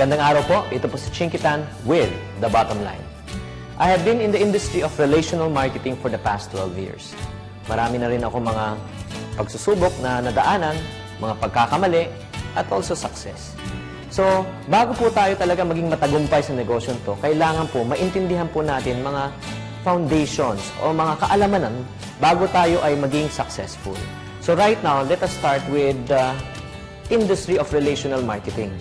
Magandang araw po. Ito po si Chinkitan with The Bottom Line. I have been in the industry of relational marketing for the past 12 years. Marami na rin ako mga pagsusubok na nadaanan, mga pagkakamali, at also success. So, bago po tayo talaga maging matagumpay sa negosyo to, kailangan po maintindihan po natin mga foundations o mga kaalamanan bago tayo ay maging successful. So right now, let us start with the industry of relational marketing.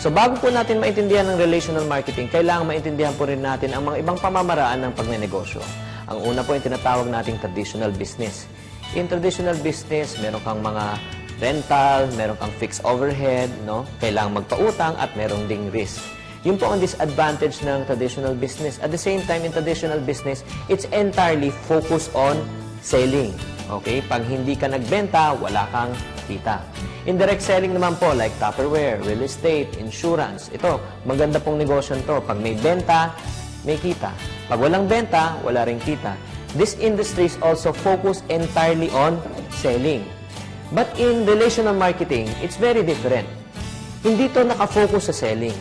So bago po natin maintindihan ng relational marketing, kailangan maintindihan po rin natin ang mga ibang pamamaraan ng pagnenegosyo. Ang una po yung tinatawag nating traditional business. In traditional business, meron kang mga rental, meron kang fixed overhead, no? Kailangan magpautang at meron ding risk. Yun po ang disadvantage ng traditional business. At the same time, in traditional business, it's entirely focused on selling. Okay? Pag hindi ka nagbenta, wala kang kita. Indirect selling naman po, like Tupperware, real estate, insurance. Ito, maganda pong negosyo to. Pag may benta, may kita. Pag walang benta, wala ring kita. This industry is also focused entirely on selling. But in relational marketing, it's very different. Hindi to nakafocus sa selling.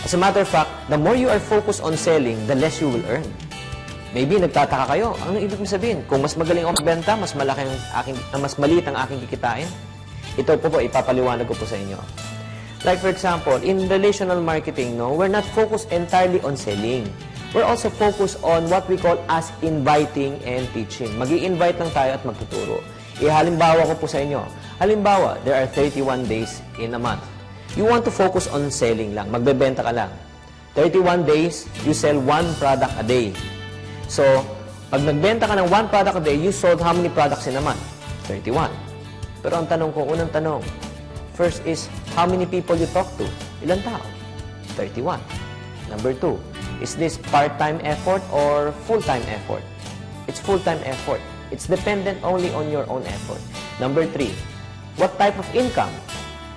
As a matter of fact, the more you are focused on selling, the less you will earn. Maybe nagtataka kayo, ano ibig sabihin? Kung mas magaling ako magbenta, mas maliit ang aking kikitain? Ito po ipapaliwanag ko po sa inyo. Like for example, in relational marketing, no, we're not focused entirely on selling. We're also focused on what we call as inviting and teaching. Mag-i-invite lang tayo at magtuturo. Halimbawa ko po sa inyo. Halimbawa, there are 31 days in a month. You want to focus on selling lang. Magbebenta ka lang. 31 days, you sell one product a day. So, pag nagbenta ka ng one product a day, you sold how many products in a month? 31. Pero ang tanong ko, unang tanong, first is, how many people you talk to? Ilang tao? 31. Number 2, is this part-time effort or full-time effort? It's full-time effort. It's dependent only on your own effort. Number 3, what type of income?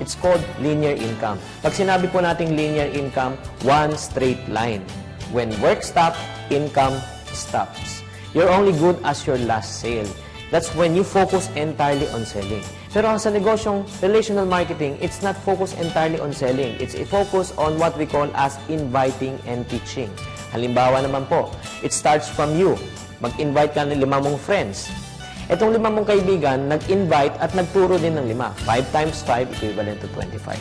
It's called linear income. Pag sinabi po nating linear income, one straight line. When work stops, income stops. You're only good as your last sale. That's when you focus entirely on selling. Pero sa negosyong relational marketing, it's not focused entirely on selling. It's focused on what we call as inviting and teaching. Halimbawa naman po, it starts from you. Mag-invite ka ng 5 mong friends. Itong 5 mong kaibigan, nag-invite at nagturo din ng 5. 5 times 5 equivalent to 25.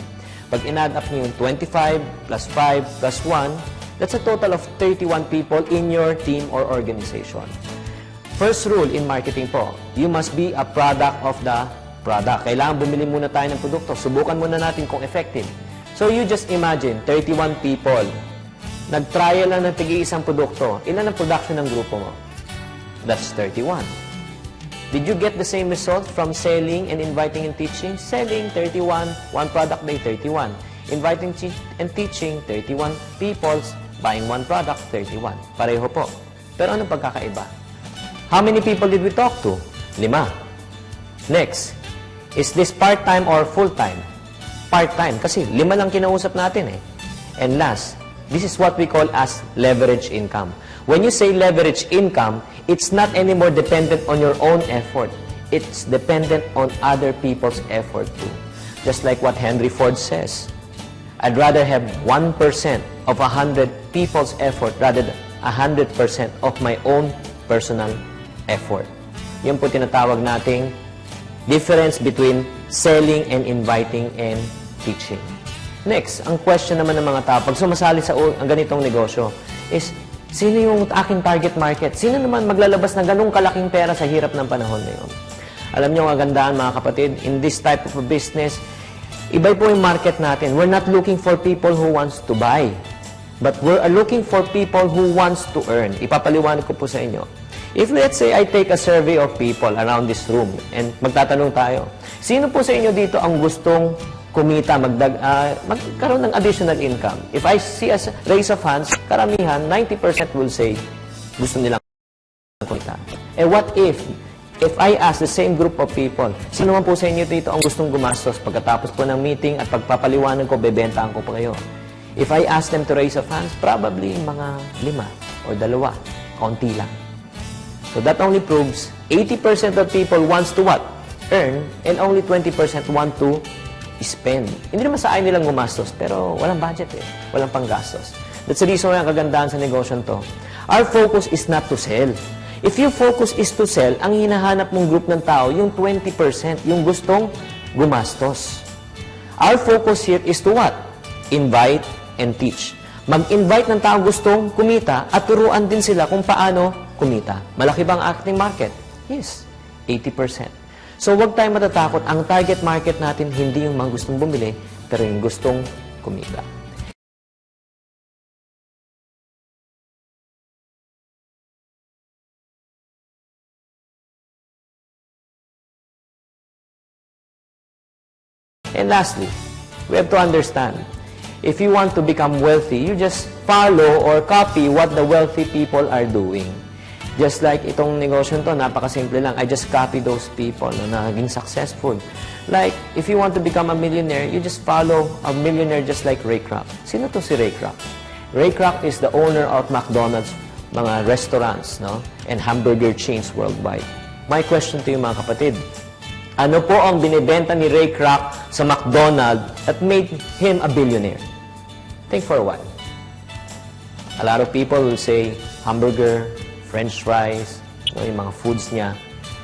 Pag in-add up niyo yung 25 plus 5 plus 1, that's a total of 31 people in your team or organization. First rule in marketing po, you must be a product of the product. Kailangan bumili muna tayo ng produkto. Subukan muna natin kung effective. So you just imagine, 31 people. Nag-trial lang ng tig-iisang produkto. Ilan ang production ng grupo mo? That's 31. Did you get the same result from selling and inviting and teaching? Selling, 31. One product day, 31. Inviting and teaching, 31 people. Buying one product, 31. Pareho po. Pero anong pagkakaiba? How many people did we talk to? 5. Next, is this part-time or full-time? Part-time, kasi 5 lang kinausap natin eh. And last, this is what we call as leverage income. When you say leverage income, it's not anymore dependent on your own effort. It's dependent on other people's effort too. Just like what Henry Ford says, I'd rather have 1% of 100 people's effort rather than 100% of my own personal effort. Yan po tinatawag nating difference between selling and inviting and teaching. Next, ang question naman ng mga tao, pag sumasali sa ang ganitong negosyo, is, sino yung aking target market? Sino naman maglalabas ng ganung kalaking pera sa hirap ng panahon ngayon? Alam niyo ang agandaan, mga kapatid, in this type of a business, iba po yung market natin. We're not looking for people who wants to buy, but we're looking for people who wants to earn. Ipapaliwanag ko po sa inyo. If let's say I take a survey of people around this room and magtatanong tayo, sino po sa inyo dito ang gustong kumita, magkaroon ng additional income? If I see a raise of hands, karamihan, 90% will say gusto nilang kumita. And what if I ask the same group of people, sino man po sa inyo dito ang gustong gumastos pagkatapos po ng meeting at pagpapaliwanag ko, bebentahan ko po kayo? If I ask them to raise of hands, probably mga 5 o 2, kaunti lang. So that only proves 80% of people wants to what? Earn, and only 20% want to spend. Hindi naman sa ayaw nilang gumastos, pero walang budget eh. Walang panggastos. That's the reason why ang kagandahan sa negosyo to. Our focus is not to sell. If your focus is to sell, ang hinahanap mong group ng tao, yung 20%, yung gustong gumastos. Our focus here is to what? Invite and teach. Mag-invite ng tao gustong kumita at turuan din sila kung paano kumita. Malaki ba ang ating market? Yes, 80%. So, huwag tayong matatakot. Ang target market natin, hindi yung mga gustong bumili, pero yung gustong kumita. And lastly, we have to understand, if you want to become wealthy, you just follow or copy what the wealthy people are doing. Just like itong negosyo to, napakasimple lang. I just copy those people na naging successful. Like, if you want to become a millionaire, you just follow a millionaire just like Ray Kroc. Sino to si Ray Kroc? Ray Kroc is the owner of McDonald's, mga restaurants, no? And hamburger chains worldwide. My question to you, mga kapatid, ano po ang binibenta ni Ray Kroc sa McDonald's that made him a billionaire? Think for a while. A lot of people will say, hamburger, French fries, yung mga foods niya.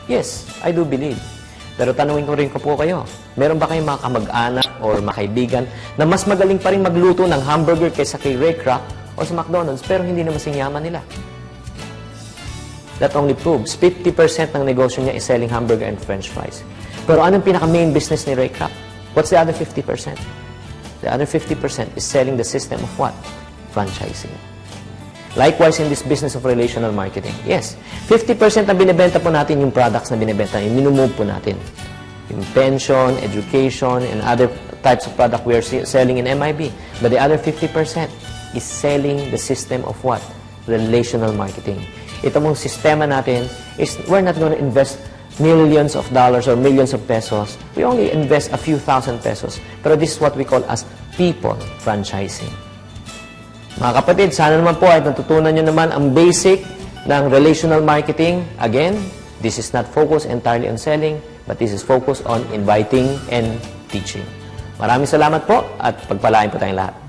Yes, I do believe. Pero tanungin ko rin po kayo, meron ba kayong mga kamag-anak or mga kaibigan na mas magaling pa rin magluto ng hamburger kaysa kay Ray Kroc o sa McDonald's pero hindi naman singyaman nila? That only proves 50% ng negosyo niya is selling hamburger and French fries. Pero anong pinaka-main business ni Ray Kroc? What's the other 50%? The other 50% is selling the system of what? Franchising. Likewise, in this business of relational marketing, yes, 50% na binibenta po natin yung products na binibenta, yung minumove po natin. Yung pension, education, and other types of product we are selling in MIB. But the other 50% is selling the system of what? Relational marketing. Ito mong sistema natin is we're not going to invest millions of dollars or millions of pesos. We only invest a few thousand pesos. Pero this is what we call as people franchising. Mga kapatid, sana naman po ay natutunan nyo naman ang basic ng relational marketing. Again, this is not focused entirely on selling, but this is focused on inviting and teaching. Maraming salamat po at pagpalain po tayong lahat.